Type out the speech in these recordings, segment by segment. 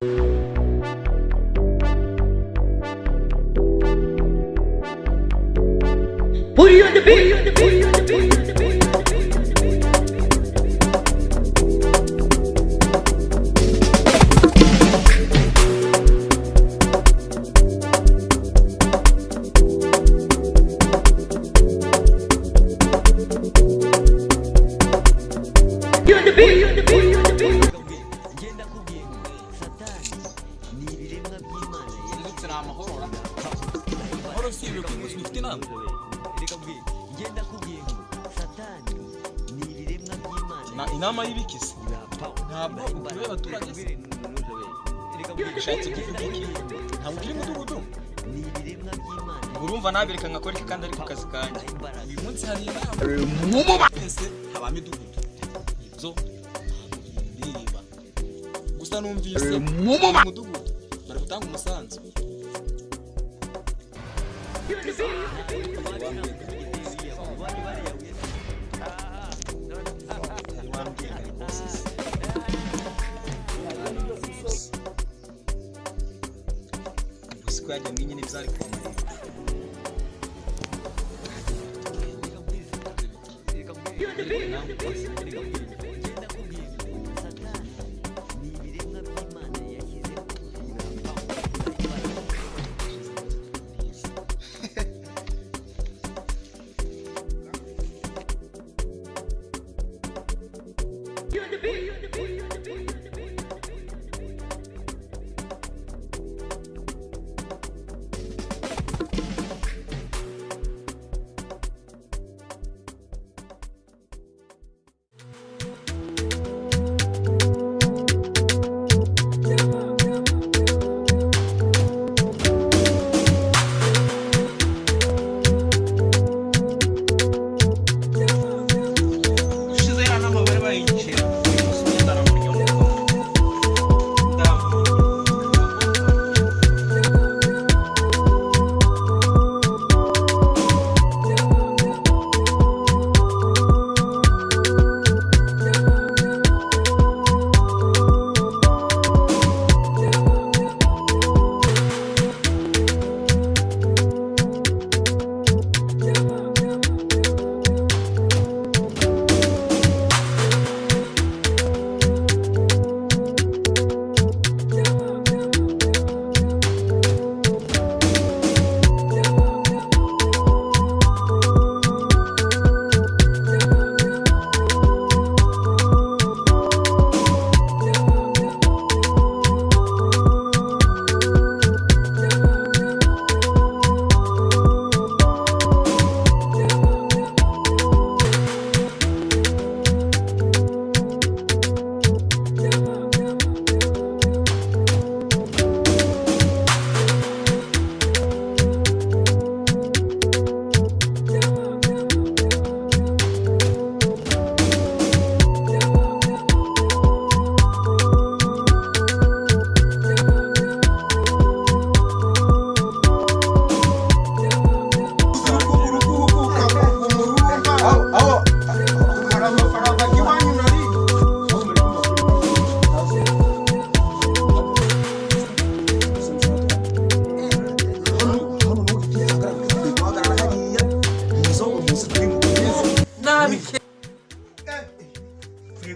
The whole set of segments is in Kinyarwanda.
Put you on the beat. Inama y'ibikisi ntabwo ukwiye abaturage bishatse kuvuga iki ntabwo ukiri mudugudu urumva nabereka nkakora iki kandi ari ku kazi kanjye uyu munsi hari inama twese abamidugudu ibyo bireba gusa numvise mudugudu bari gutanga umusanzu kwajya mwinyine bizari kwa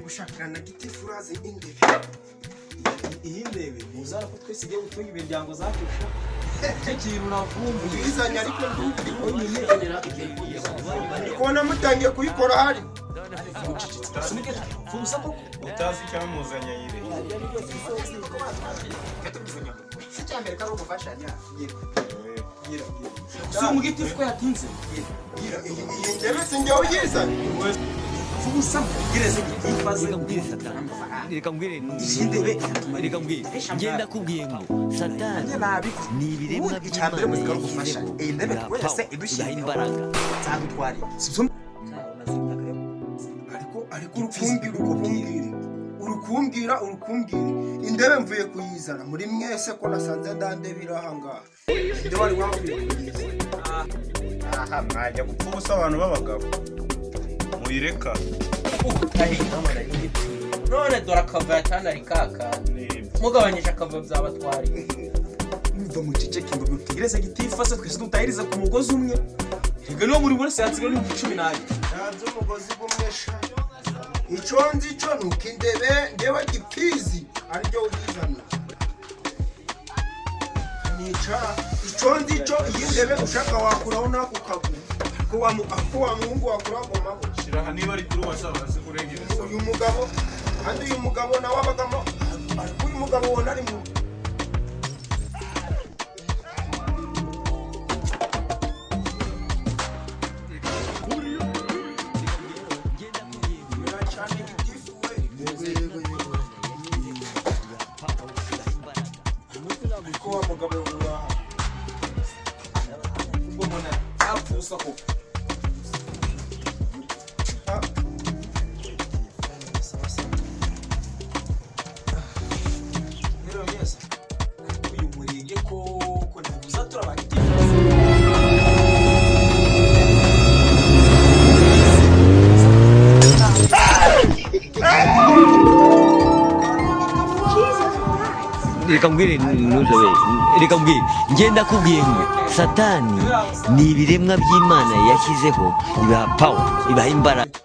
gushakana giti furaze indebe iyi ndebe uzara ko twese igiye gutunga imiryango zakisha cy'ikintu navumbuye izanya ariko ndumva kubona mutangiye kuyikora hari fubusa ko utazi cyamuzanya yire sicyambere karo gufashanya yira so mu giti fko yatinze yira iyi ndebe sinjye uyizanye fubusa gireze ifaze kubwira satani reka mbwire ishindebe reka mbwire ngenda kubwiye ngo satani ni ibiremwa by'Imana muzika gufasha ndebe twese idushyira imbaraga zagutwari sibyo ariko urukumbwira indebe mvuye kuyizana muri mwese ko nasanze ndandebe irahanga inde wari wamvuye kuyizana aha mwajya gupfa ubusa abantu b'abagabo muyireka none dore akava cyane ari kaka mugabanyije akava byabatwari muva mu ceceke ngo mutegereze gitifase twese dutahiriza ku mugozi umwe rega no muri bose yatsiga ni 10 nayo ntabyo umugozi gumwesha ico nzi ico nuko indebe ndewe gipizi aryo uzizana nica ico nzi ico iyi ndebe ushaka wakuraho nako kaguru ko wa muhungu wakuraho goma shiraha niba ari kuri wasaba sikuregereza uyu mugabo kandi uyu mugabo nawe abagamo uyu mugabo wona ari mu reka mbwire ntuzobe reka mbwire ngenda kubwiye ngo satani ni ibiremwa by'Imana yashyizeho ibaha power ibaha imbaraga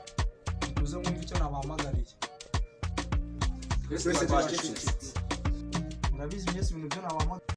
uze mwumva icyo nabahamagariye twese twacecetse murabizi mwese ibintu byo nabahamagariye